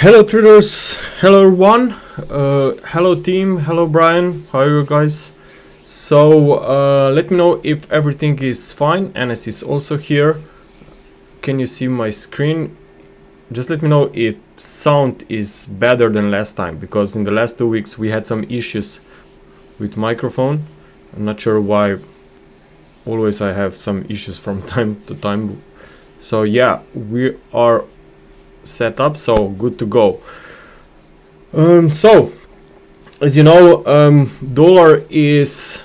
Hello traders, hello everyone, hello team, hello Brian, how are you guys? So let me know if everything is fine. Anas is also here. Can you see my screen? Just let me know if sound is better than last time, because in the last 2 weeks we had some issues with microphone. I'm not sure why. Always I have some issues from time to time. So yeah, we are set up, so good to go. So as you know, dollar is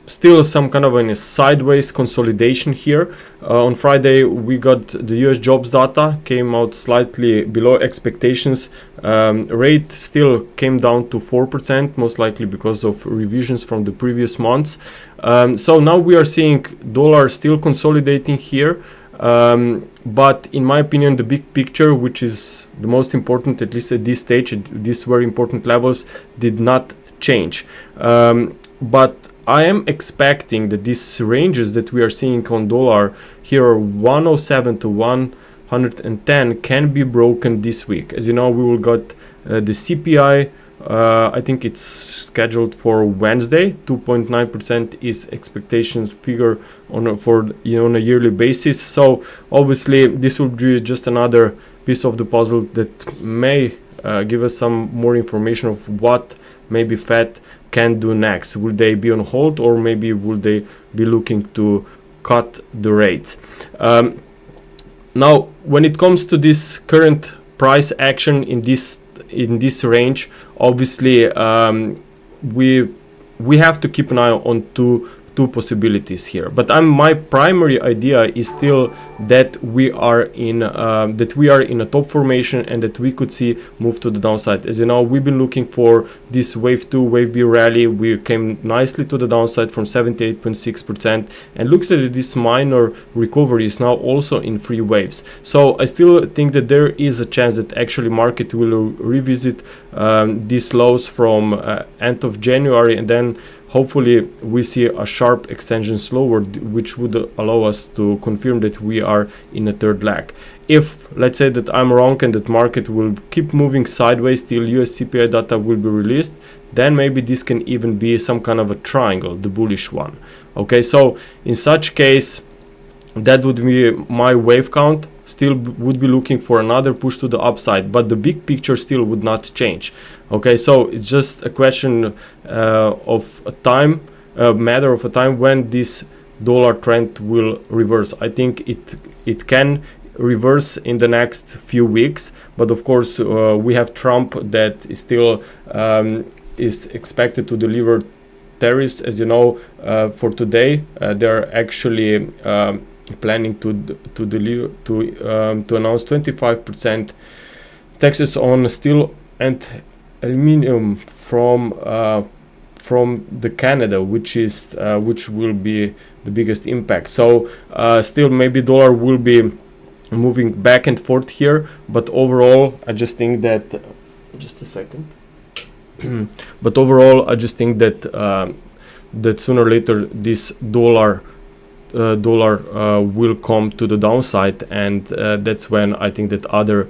still some kind of a sideways consolidation here. On Friday we got the US jobs data, came out slightly below expectations. Rate still came down to 4%, most likely because of revisions from the previous months. So now we are seeing dollar still consolidating here. But in my opinion, the big picture, which is the most important, at least at this stage, at these very important levels, did not change. But I am expecting that these ranges that we are seeing on dollar here, 107 to 110, can be broken this week. As you know, we will get the CPI. I think it's scheduled for Wednesday. 2.9% is expectations figure on a yearly basis. So obviously this will be just another piece of the puzzle that may give us some more information of what maybe Fed can do next. Will they be on hold, or maybe will they be looking to cut the rates? Now, when it comes to this current price action in this range, obviously we have to keep an eye on two possibilities here. But my primary idea is still that we are in a top formation and that we could see move to the downside. As you know, we've been looking for this wave 2, wave B rally. We came nicely to the downside from 78.6%, and looks like this minor recovery is now also in 3 waves. So I still think that there is a chance that actually market will revisit these lows from end of January, and then hopefully we see a sharp extension slower, which would allow us to confirm that we are in a third leg. If, let's say, that I'm wrong and that market will keep moving sideways till US CPI data will be released, then maybe this can even be some kind of a triangle, the bullish one. Okay, so in such case, that would be my wave count. Still would be looking for another push to the upside, but the big picture still would not change. Okay, so it's just a question of a time, a matter of a time when this dollar trend will reverse. I think it can reverse in the next few weeks, but of course we have Trump that is still is expected to deliver tariffs. As you know, for today they're actually planning to announce 25% taxes on steel and aluminum from the Canada, which will be the biggest impact. So still maybe dollar will be moving back and forth here, but overall I just think that just a second but overall I just think that that sooner or later this dollar will come to the downside, and that's when I think that other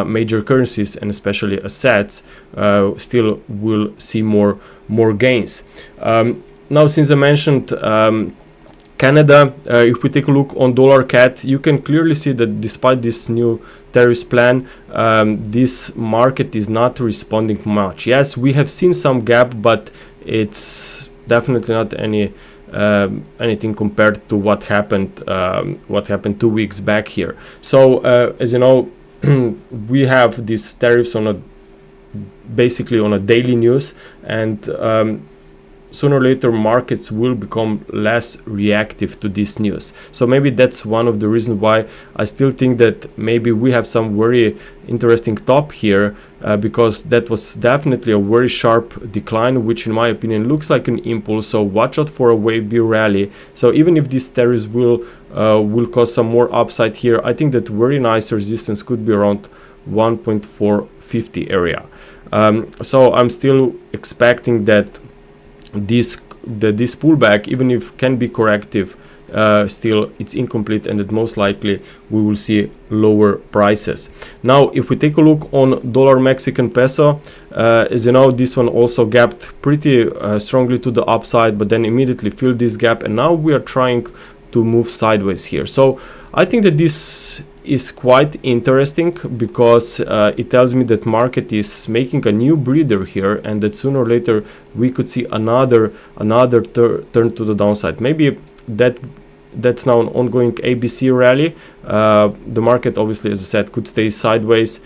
major currencies and especially assets still will see more gains. Now, since I mentioned Canada, if we take a look on dollar CAD, you can clearly see that despite this new tariffs plan, this market is not responding much. Yes, we have seen some gap, but it's definitely not anything compared to what happened 2 weeks back here. So as you know, we have these tariffs basically on a daily news, and sooner or later markets will become less reactive to this news. So maybe that's one of the reasons why I still think that maybe we have some very interesting top here, because that was definitely a very sharp decline, which in my opinion looks like an impulse. So watch out for a wave B rally. So even if these tariffs will cause some more upside here, I think that very nice resistance could be around 1.450 area. So I'm still expecting that this pullback, even if can be corrective, still it's incomplete, and that most likely we will see lower prices. Now if we take a look on dollar Mexican peso, as you know, this one also gapped pretty strongly to the upside, but then immediately filled this gap, and now we are trying to move sideways here. So I think that this is quite interesting, because it tells me that market is making a new breather here, and that sooner or later we could see another turn to the downside. Maybe that's now an ongoing ABC rally. The market obviously, as I said, could stay sideways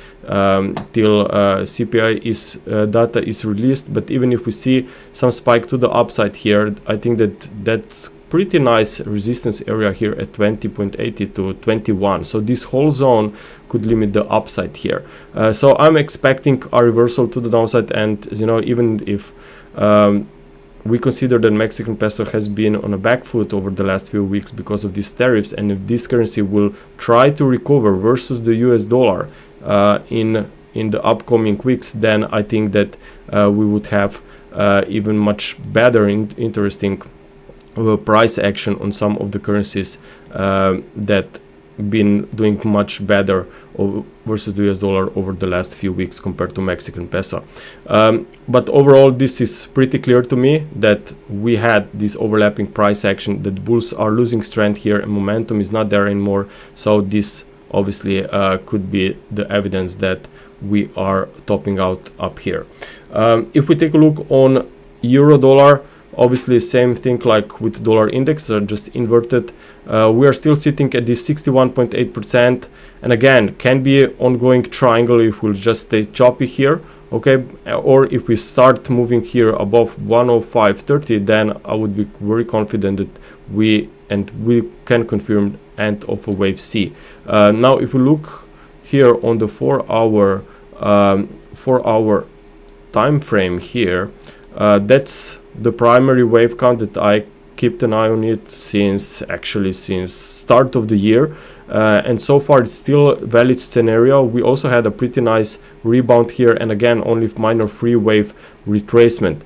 till CPI data is released, but even if we see some spike to the upside here, I think that that's pretty nice resistance area here at 20.80 to 21. So this whole zone could limit the upside here. So I'm expecting a reversal to the downside, and as you know, even if we consider that Mexican peso has been on a back foot over the last few weeks because of these tariffs, and if this currency will try to recover versus the US dollar in the upcoming weeks, then I think that we would have even much better interesting price action on some of the currencies that been doing much better versus the US dollar over the last few weeks compared to Mexican peso. But overall, this is pretty clear to me that we had this overlapping price action, that bulls are losing strength here and momentum is not there anymore. So this obviously could be the evidence that we are topping out up here. If we take a look on euro dollar, obviously same thing like with dollar index, just inverted. We are still sitting at this 61.8%, and again can be ongoing triangle if we'll just stay choppy here, okay, or if we start moving here above 105.30, then I would be very confident that we can confirm end of a wave C. Now if we look here on the 4 hour time frame here, that's the primary wave count that I kept an eye on it since start of the year, and so far it's still a valid scenario. We also had a pretty nice rebound here, and again only minor free wave retracement.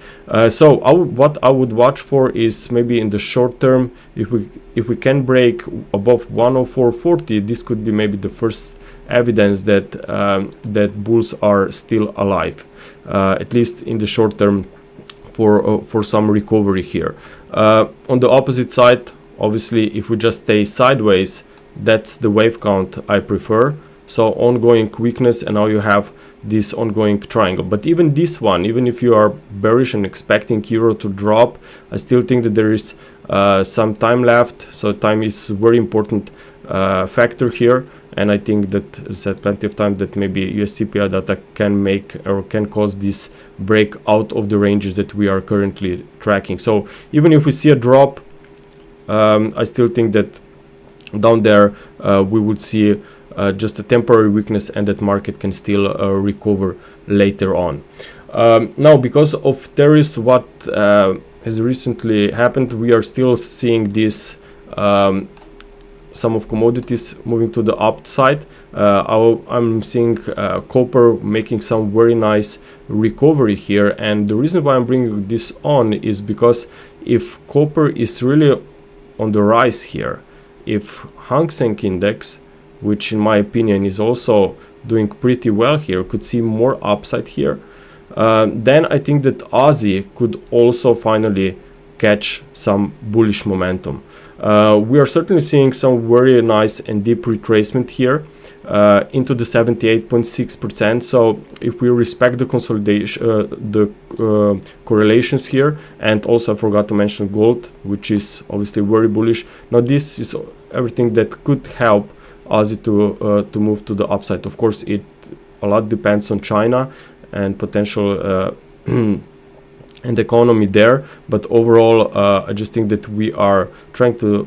So what I would watch for is maybe in the short term, if we can break above 104.40, this could be maybe the first evidence that that bulls are still alive, at least in the short term, for some recovery here. On the opposite side, obviously if we just stay sideways, that's the wave count I prefer. So ongoing weakness, and now you have this ongoing triangle. But even this one, even if you are bearish and expecting euro to drop, I still think that there is some time left. So time is a very important factor here, and I think that there's plenty of time that maybe US CPI data can make or can cause this break out of the ranges that we are currently tracking. So even if we see a drop, I still think that down there we would see just a temporary weakness, and that market can still recover later on. Now, because of tariffs, what has recently happened, we are still seeing this some of commodities moving to the upside. I'm seeing copper making some very nice recovery here, and the reason why I'm bringing this on is because if copper is really on the rise here, if Hang Seng index, which in my opinion is also doing pretty well here, could see more upside here, then I think that Aussie could also finally catch some bullish momentum. We are certainly seeing some very nice and deep retracement here into the 78.6%. So if we respect the consolidation, the correlations here, and also I forgot to mention gold, which is obviously very bullish. Now this is everything that could help Aussie to move to the upside. Of course, a lot depends on China and potential and economy there, but overall I just think that we are trying to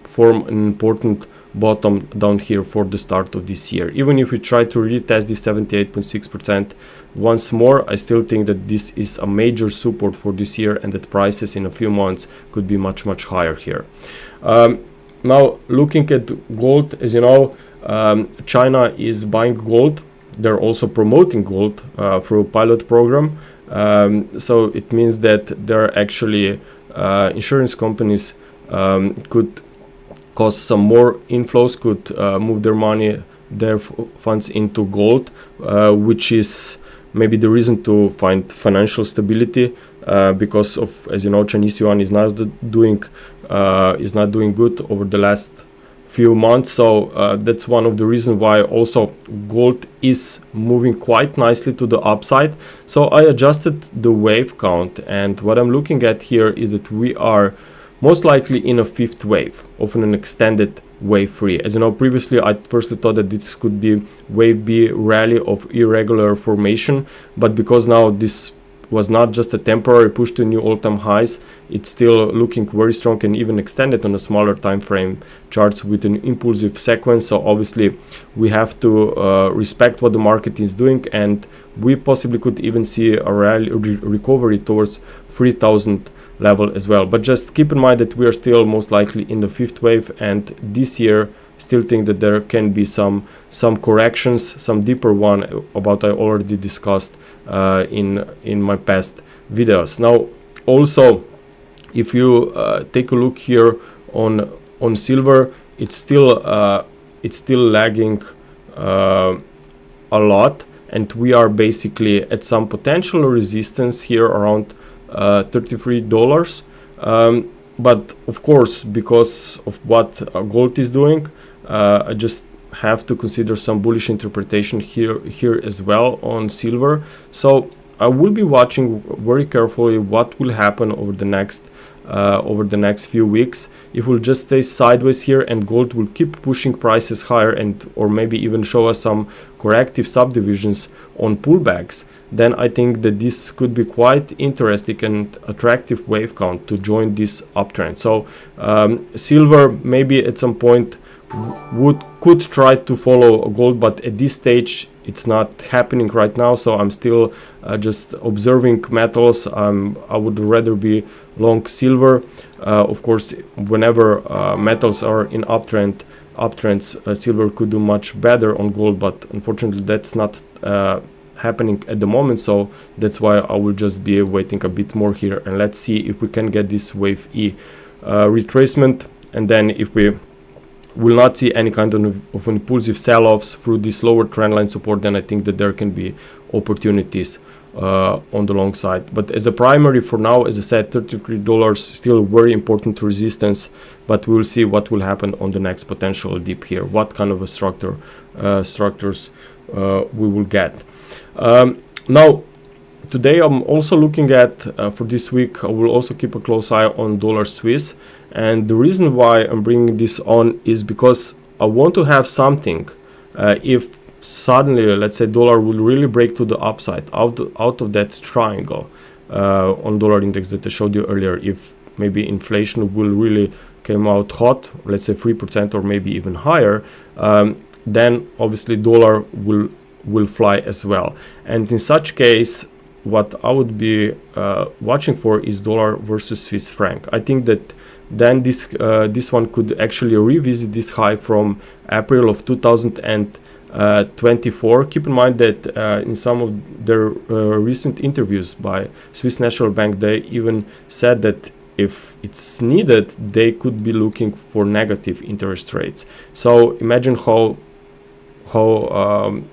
form an important bottom down here for the start of this year. Even if we try to retest this 78.6% once more, I still think that this is a major support for this year, and that prices in a few months could be much higher here. Now looking at gold, as you know, China is buying gold. They're also promoting gold through a pilot program. So it means that there are actually insurance companies could because some more inflows could move their money, their funds into gold, which is maybe the reason to find financial stability, because of, as you know, Chinese yuan is not doing good over the last few months. So that's one of the reasons why also gold is moving quite nicely to the upside. So I adjusted the wave count, and what I'm looking at here is that we are most likely in a fifth wave of an extended wave 3. As you know, previously I firstly thought that this could be wave B rally of irregular formation, but because now this was not just a temporary push to new all-time highs, it's still looking very strong and even extended on a smaller time frame charts with an impulsive sequence. So obviously we have to respect what the market is doing, and we possibly could even see a rally recovery towards 3000 level as well. But just keep in mind that we are still most likely in the fifth wave, and this year still think that there can be some corrections, some deeper one about I already discussed in my past videos. Now also, if you take a look here on silver, it's still lagging a lot, and we are basically at some potential resistance here around $33. But of course, because of what gold is doing, I just have to consider some bullish interpretation here as well on silver. So I will be watching very carefully what will happen over the next few weeks. If we'll just stay sideways here and gold will keep pushing prices higher, and or maybe even show us some corrective subdivisions on pullbacks, then I think that this could be quite interesting and attractive wave count to join this uptrend. So silver maybe at some point could try to follow gold, but at this stage it's not happening right now. So I'm still just observing metals. I would rather be long silver. Of course, whenever metals are in uptrends, silver could do much better on gold, but unfortunately that's not happening at the moment. So that's why I will just be waiting a bit more here, and let's see if we can get this wave E retracement, and then if we will not see any kind of impulsive sell-offs through this lower trendline support, then I think that there can be opportunities on the long side. But as a primary for now, as I said, $33 still very important resistance, but we'll see what will happen on the next potential dip here, what kind of a structures we will get. Now today I'm also looking at for this week, I will also keep a close eye on dollar Swiss, and the reason why I'm bringing this on is because I want to have something if suddenly, let's say, dollar will really break to the upside out of that triangle on dollar index that I showed you earlier. If maybe inflation will really come out hot, let's say 3% or maybe even higher, then obviously dollar will fly as well. And in such case, what I would be watching for is dollar versus Swiss franc. I think that then this one could actually revisit this high from April of 2024. Keep in mind that in some of their recent interviews by Swiss National Bank, they even said that if it's needed, they could be looking for negative interest rates. So imagine how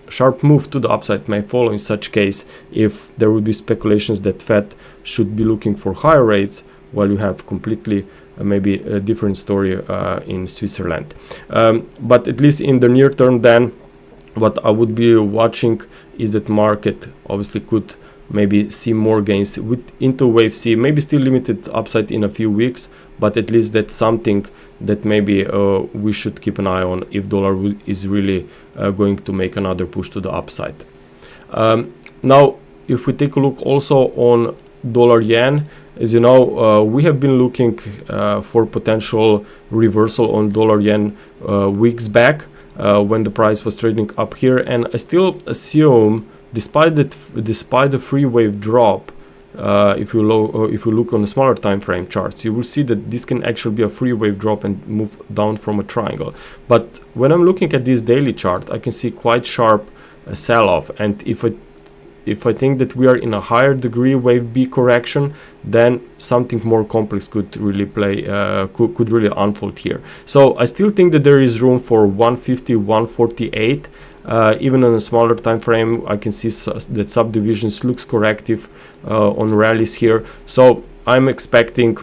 sharp move to the upside may follow in such case if there will be speculations that Fed should be looking for higher rates, while you have completely maybe a different story in Switzerland. But at least in the near term, then what I would be watching is that market obviously could maybe see more gains into wave C, maybe still limited upside in a few weeks, but at least that's something that maybe we should keep an eye on if dollar is really going to make another push to the upside. Now, if we take a look also on dollar yen, as you know, we have been looking for potential reversal on dollar yen weeks back when the price was trading up here, and I still assume, despite the free wave drop, if you look on the smaller time frame charts, you will see that this can actually be a free wave drop and move down from a triangle. But when I'm looking at this daily chart, I can see quite sharp sell-off, and if if I think that we are in a higher degree wave B correction, then something more complex could really play, could really unfold here. So I still think that there is room for 150, 148. Even on a smaller time frame, I can see that subdivisions looks corrective on rallies here. So I'm expecting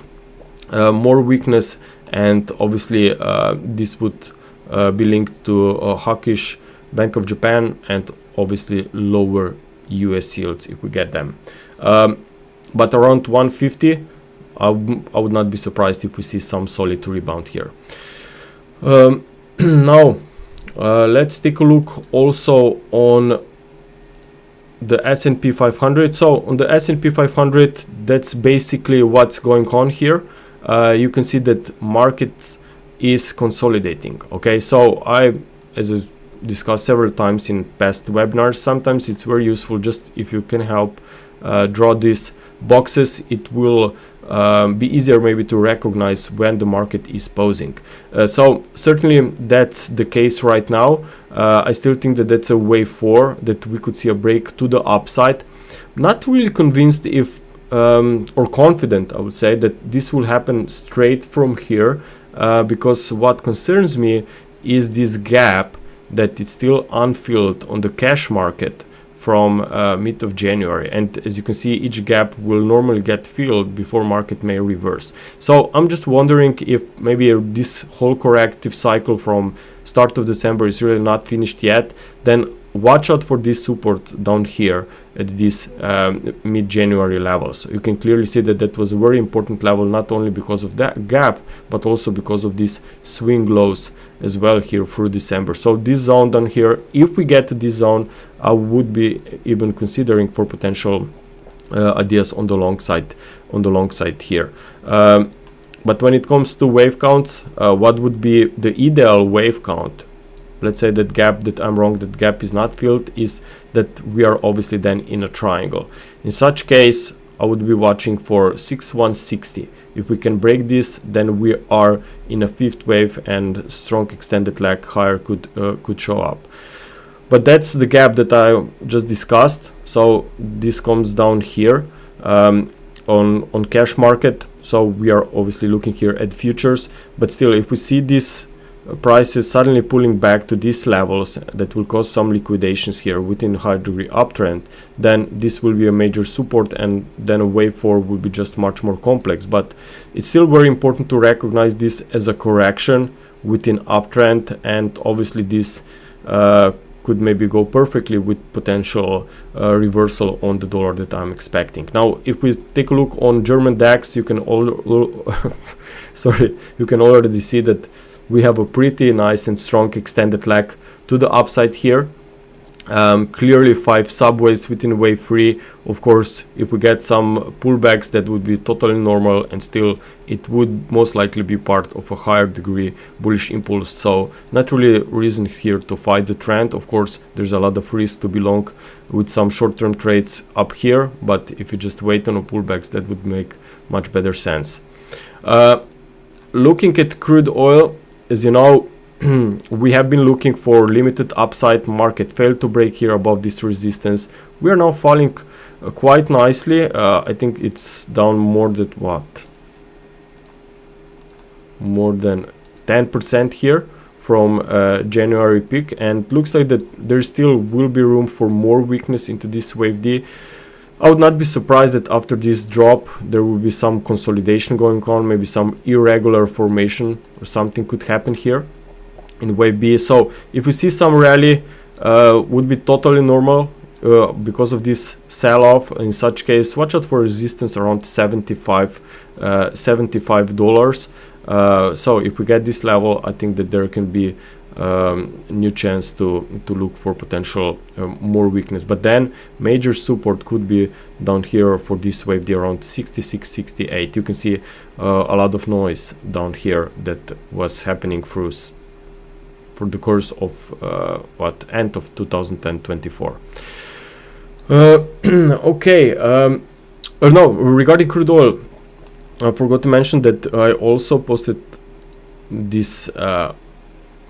more weakness, and obviously this would be linked to hawkish Bank of Japan and obviously lower US yields if we get them. But around 150, I would not be surprised if we see some solid rebound here. Now let's take a look also on the S&P 500. So on the S&P 500, that's basically what's going on here. You can see that market is consolidating. Okay, so as I discussed several times in past webinars, sometimes it's very useful just if you can help draw these boxes. It will be easier maybe to recognize when the market is posing. So certainly that's the case right now. I still think that that's a wave 4, that we could see a break to the upside. Not really convinced if or confident, I would say, that this will happen straight from here, because what concerns me is this gap that it's still unfilled on the cash market from mid of January, and as you can see, each gap will normally get filled before market may reverse. So I'm just wondering if maybe this whole corrective cycle from start of December is really not finished yet. Then watch out for this support down here at this mid-January level. So you can clearly see that that was a very important level, not only because of that gap, but also because of these swing lows as well here through December. So this zone down here, if we get to this zone, I would be even considering for potential ideas on the long side here. But when it comes to wave counts, what would be the ideal wave count? Let's say that gap, that I'm wrong, that gap is not filled, is that we are obviously then in a triangle. In such case, I would be watching for 6160. If we can break this, then we are in a fifth wave and strong extended leg higher could show up. But that's the gap that I just discussed. So this comes down here on cash market. So we are obviously looking here at futures, but still, if we see this prices suddenly pulling back to these levels, that will cause some liquidations here within high degree uptrend, then this will be a major support, and then a wave 4 will be just much more complex. But it's still very important to recognize this as a correction within uptrend, and obviously this could maybe go perfectly with potential reversal on the dollar that I'm expecting. Now, if we take a look on German DAX, you can you can already see that we have a pretty nice and strong extended leg to the upside here. Clearly 5 subways within wave 3. Of course, if we get some pullbacks, that would be totally normal, and still it would most likely be part of a higher degree bullish impulse. So not really a reason here to fight the trend. Of course, there's a lot of risk to be long with some short-term trades up here, but if you just wait on a pullbacks, that would make much better sense. Looking at crude oil, as you know, we have been looking for limited upside. Market failed to break here above this resistance. We are now falling quite nicely. I think it's down more than what? More than 10% here from January peak, and looks like that there still will be room for more weakness into this wave D. I would not be surprised that after this drop there will be some consolidation going on, maybe some irregular formation or something could happen here in wave B. So if we see some rally, would be totally normal because of this sell-off. In such case, watch out for resistance around $75. So if we get this level, I think that there can be new chance to look for potential more weakness. But then major support could be down here for this wave D around 66-68. You can see a lot of noise down here that was happening for the course of end of 2024. Okay, no, regarding crude oil, I forgot to mention that I also posted this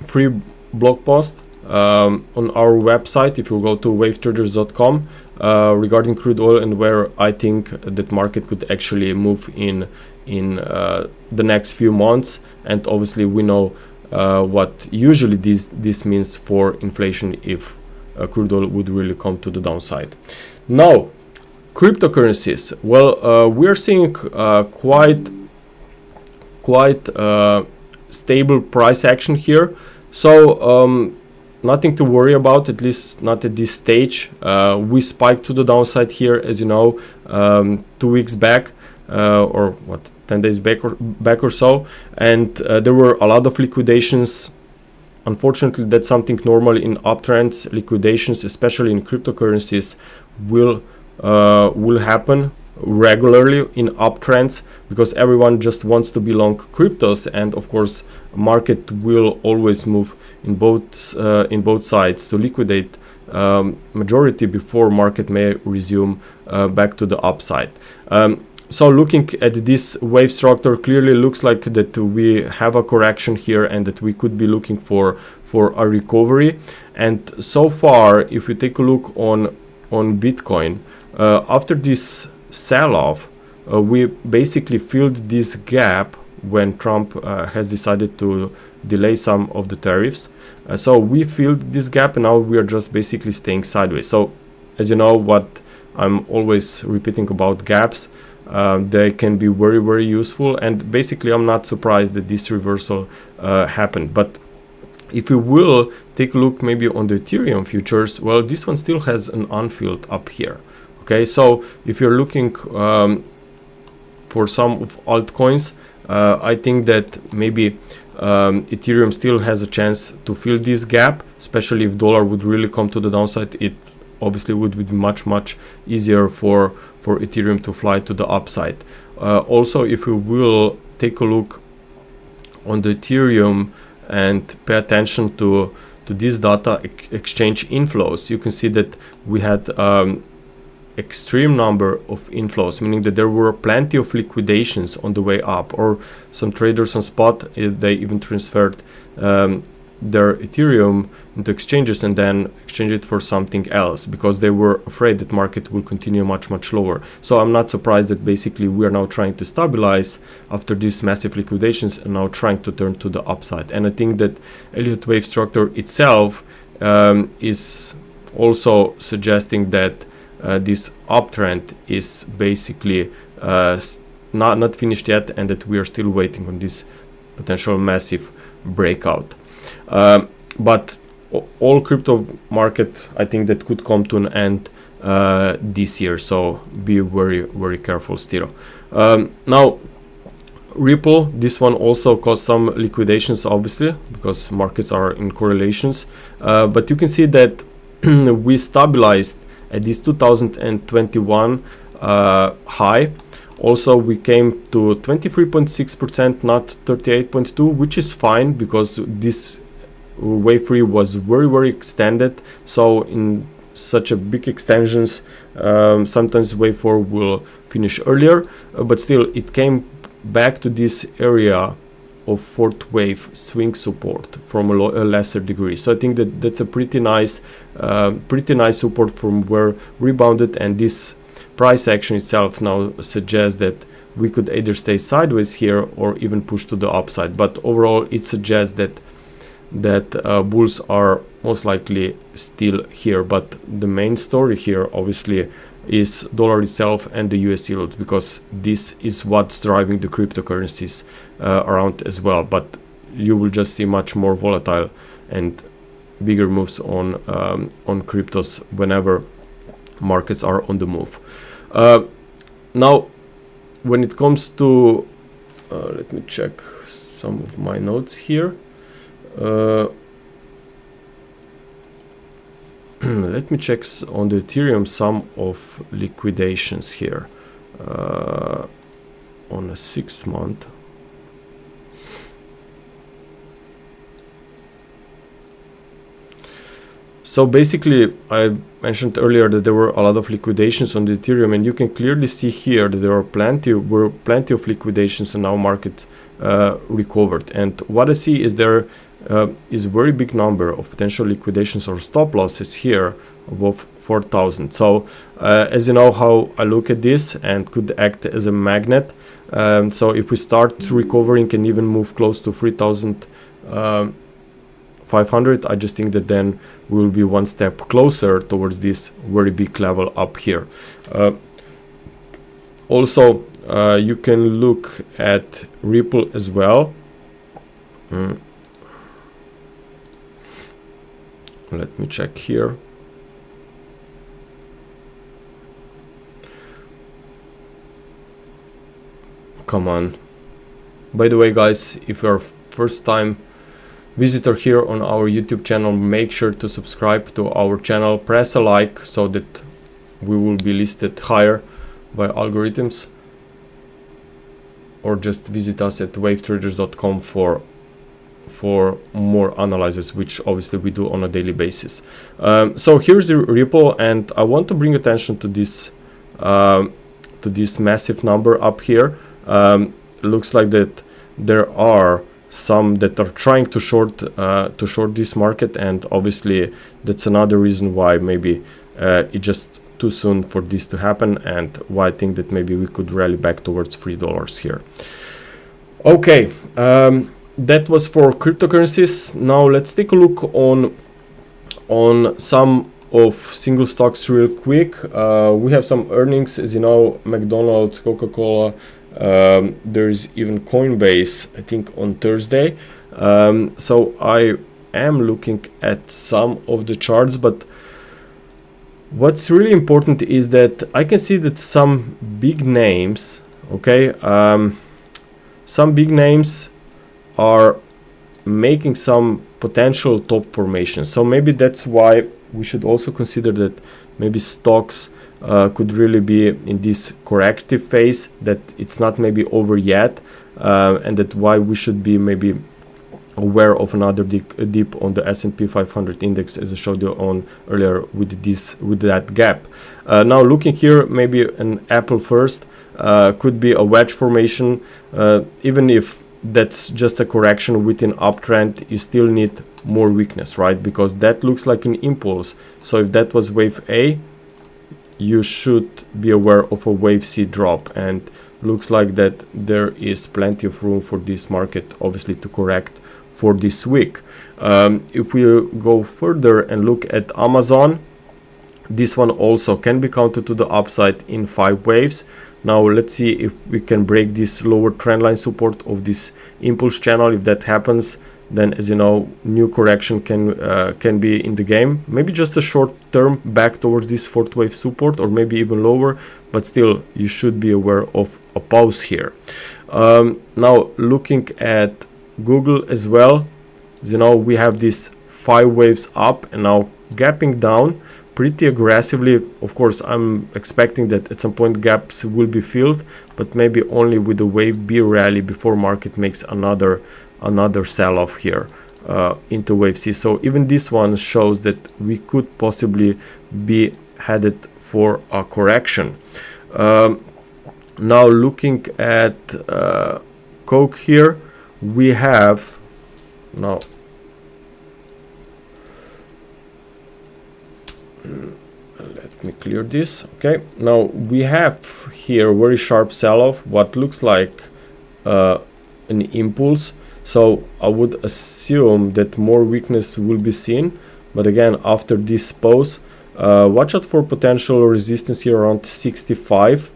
free blog post on our website. If you go to wavetraders.com, regarding crude oil and where I think that market could actually move in the next few months. And obviously we know what usually this means for inflation if crude oil would really come to the downside. Now, cryptocurrencies. Well, we're seeing quite stable price action here. So nothing to worry about, at least not at this stage. We spiked to the downside here, as you know, 2 weeks back, or what, 10 days back or so, and there were a lot of liquidations. Unfortunately, that's something normal in uptrends. Liquidations, especially in cryptocurrencies, will happen regularly in uptrends because everyone just wants to be long cryptos, and of course market will always move in both sides to liquidate majority before market may resume back to the upside. So looking at this wave structure, clearly looks like that we have a correction here and that we could be looking for a recovery. And so far, if we take a look on Bitcoin, after this sell-off, we basically filled this gap when Trump has decided to delay some of the tariffs. So we filled this gap and now we are just basically staying sideways. So as you know, what I'm always repeating about gaps, they can be very, very useful, and basically I'm not surprised that this reversal happened. But if we will take a look maybe on the Ethereum futures, well, this one still has an unfilled up here. Okay, so if you're looking for some of altcoins, I think that maybe Ethereum still has a chance to fill this gap, especially if dollar would really come to the downside. It obviously would be much easier for Ethereum to fly to the upside. Also, if we will take a look on the Ethereum and pay attention to this data exchange inflows, you can see that we had extreme number of inflows, meaning that there were plenty of liquidations on the way up, or some traders on spot, they even transferred their Ethereum into exchanges and then exchange it for something else because they were afraid that market will continue much lower. So I'm not surprised that basically we are now trying to stabilize after these massive liquidations and now trying to turn to the upside. And I think that Elliott wave structure itself is also suggesting that this uptrend is basically not finished yet, and that we are still waiting on this potential massive breakout. But all crypto market, I think that could come to an end this year, so be very careful still. Now Ripple, this one also caused some liquidations, obviously, because markets are in correlations, but you can see that we stabilized at this 2021 high. Also, we came to 23.6%, not 38.2%, which is fine because this wave 3 was very extended. So in such a big extensions, sometimes wave 4 will finish earlier, but still it came back to this area of fourth wave swing support from a lesser degree. So I think that that's a pretty nice support from where rebounded, and this price action itself now suggests that we could either stay sideways here or even push to the upside. But overall, it suggests that bulls are most likely still here. But the main story here, obviously, is dollar itself and the US yields, because this is what's driving the cryptocurrencies around as well. But you will just see much more volatile and bigger moves on cryptos whenever markets are on the move. Now, when it comes to let me check some of my notes here. Let me check on the Ethereum some of liquidations here on a 6 month. So basically, I mentioned earlier that there were a lot of liquidations on the Ethereum, and you can clearly see here that there were plenty of liquidations, and now market recovered. And what I see is there is very big number of potential liquidations or stop losses here above 4,000. So as you know how I look at this, and could act as a magnet. So if we start recovering and even move close to 3,500, I just think that then we'll be one step closer towards this very big level up here. Also, you can look at Ripple as well. Let me check here. Come on. By the way, guys, if you're first time visitor here on our YouTube channel, make sure to subscribe to our channel, press a like so that we will be listed higher by algorithms, or just visit us at wavetraders.com for more analysis, which obviously we do on a daily basis. So here's the Ripple, and I want to bring attention to this massive number up here. Looks like that there are some that are trying to short this market, and obviously that's another reason why maybe it just too soon for this to happen, and why I think that maybe we could rally back towards $3 here. Okay, that was for cryptocurrencies. Now let's take a look on some of single stocks real quick. We have some earnings, as you know, McDonalds, Coca-Cola. There's even Coinbase, I think, on Thursday. So I am looking at some of the charts, but what's really important is that I can see that some big names, okay, some big names are making some potential top formations. So maybe that's why we should also consider that maybe stocks could really be in this corrective phase, that it's not maybe over yet, and that why we should be maybe aware of another dip on the S&P 500 index, as I showed you on earlier with that gap. Now looking here, maybe an Apple first, could be a wedge formation. Even if that's just a correction within uptrend, you still need more weakness, right? Because that looks like an impulse. So if that was wave A, you should be aware of a wave C drop, and looks like that there is plenty of room for this market obviously to correct for this week. If we go further and look at Amazon, this one also can be counted to the upside in 5 waves. Now let's see if we can break this lower trendline support of this impulse channel. If that happens, then, as you know, new correction can be in the game. Maybe just a short term back towards this 4th wave support, or maybe even lower, but still you should be aware of a pause here. Now looking at Google as well, as you know, we have these 5 waves up and now gapping down pretty aggressively. Of course, I'm expecting that at some point gaps will be filled, but maybe only with the wave B rally before market makes another sell-off here into wave C. So even this one shows that we could possibly be headed for a correction. Now looking at Coke here, we have now let me clear this. Okay, now we have here very sharp sell-off, what looks like an impulse. So I would assume that more weakness will be seen, but again, after this pause, watch out for potential resistance here around 65,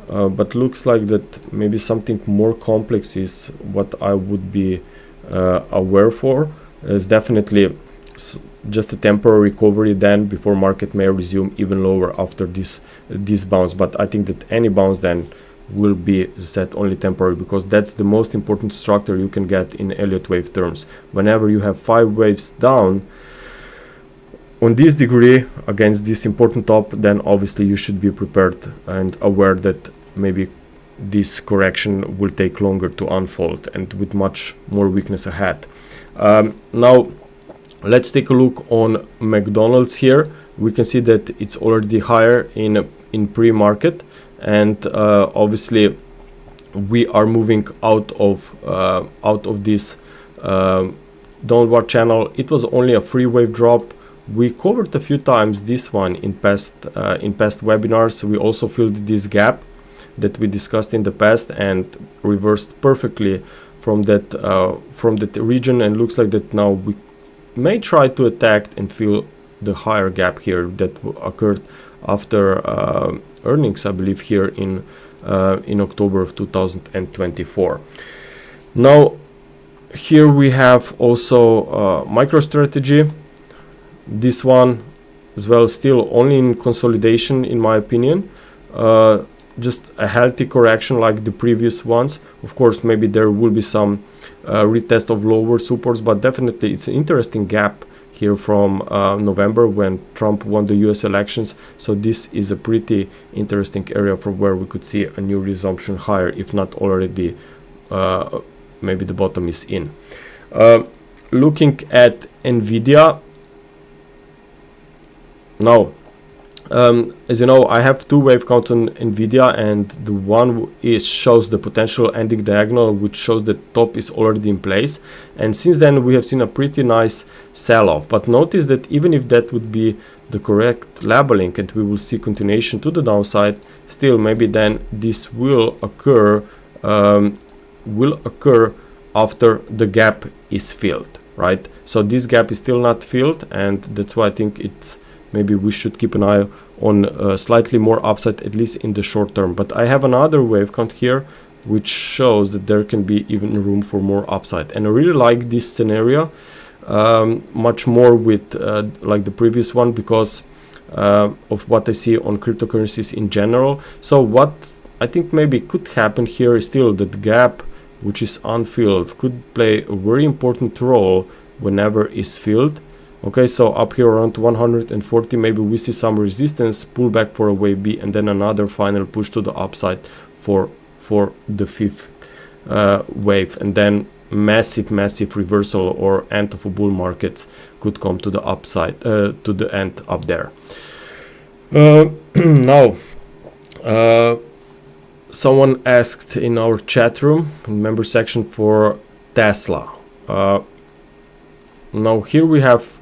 but looks like that maybe something more complex is what I would be aware for. It's definitely just a temporary recovery then before market may resume even lower after this bounce, but I think that any bounce then will be set only temporary, because that's the most important structure you can get in Elliott wave terms. Whenever you have 5 waves down on this degree against this important top, then obviously you should be prepared and aware that maybe this correction will take longer to unfold and with much more weakness ahead. Now let's take a look on McDonald's here. We can see that it's already higher in pre-market, and obviously we are moving out of this downward channel. It was only a 3-wave drop. We covered a few times this one in past webinars. We also filled this gap that we discussed in the past and reversed perfectly from that region, and looks like that now we may try to attack and fill the higher gap here that occurred after earnings, I believe, here in October of 2024. Now here we have also MicroStrategy. This one as well, still only in consolidation in my opinion. Just a healthy correction like the previous ones. Of course, maybe there will be some retest of lower supports, but definitely it's an interesting gap here from November when Trump won the US elections. So this is a pretty interesting area from where we could see a new resumption higher, if not already maybe the bottom is in. Looking at Nvidia now, as you know, I have 2 wave counts on Nvidia, and the one shows the potential ending diagonal, which shows that top is already in place, and since then we have seen a pretty nice sell-off. But notice that even if that would be the correct labeling and we will see continuation to the downside, still maybe then this will occur after the gap is filled, right? So this gap is still not filled, and that's why I think it's maybe we should keep an eye on slightly more upside, at least in the short term. But I have another wave count here which shows that there can be even room for more upside, and I really like this scenario much more with like the previous one, because of what I see on cryptocurrencies in general. So what I think maybe could happen here is still that the gap which is unfilled could play a very important role whenever is filled. Okay, so up here around 140, maybe we see some resistance, pull back for a wave B, and then another final push to the upside for the 5th wave, and then massive reversal or end of a bull market could come to the upside, to the end up there. Now, someone asked in our chat room, member section, for Tesla. Now here we have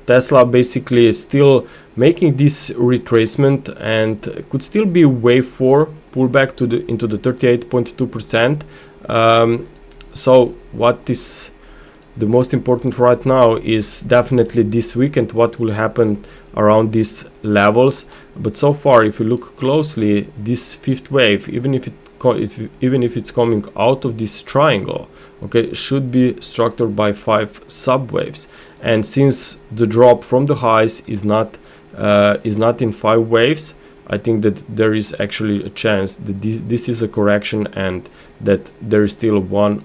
Tesla basically is still making this retracement and could still be wave 4 pullback to into the 38.2%. So what is the most important right now is definitely this weekend what will happen around these levels. But so far, if you look closely, this 5th wave, even if it's coming out of this triangle, okay, should be structured by 5 subwaves. And since the drop from the highs is not in 5 waves, I think that there is actually a chance that this is a correction and that there is still one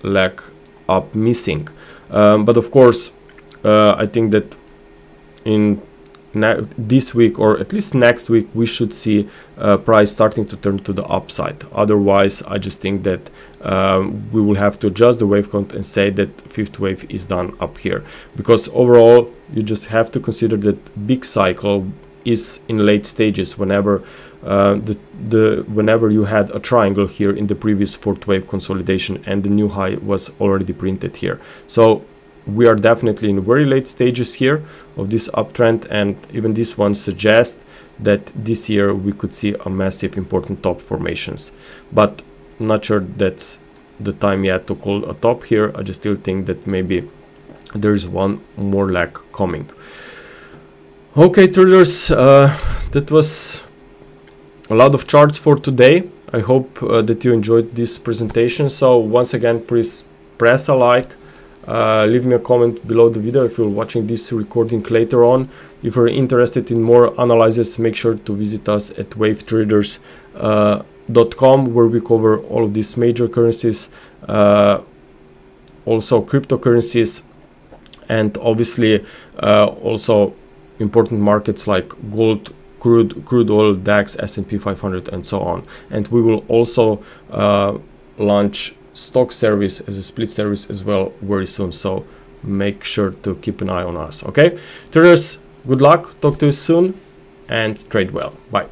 leg up missing. But of course, I think that in this week, or at least next week, we should see price starting to turn to the upside. Otherwise, I just think that we will have to adjust the wave count and say that 5th wave is done up here, because overall you just have to consider that big cycle is in late stages whenever whenever you had a triangle here in the previous 4th wave consolidation and the new high was already printed here. So we are definitely in very late stages here of this uptrend, and even this one suggests that this year we could see a massive important top formations, but not sure that's the time yet to call a top here. I just still think that maybe there is one more leg coming. Okay, traders, that was a lot of charts for today. I hope that you enjoyed this presentation. So once again, please press a like, leave me a comment below the video if you're watching this recording later on. If you're interested in more analysis, make sure to visit us at wavetraders.com, where we cover all of these major currencies, also cryptocurrencies, and obviously also important markets like gold, crude oil, DAX, S&P 500, and so on. And we will also launch stock service as a split service as well very soon, so make sure to keep an eye on us. Okay, traders, good luck, talk to you soon, and trade well. Bye.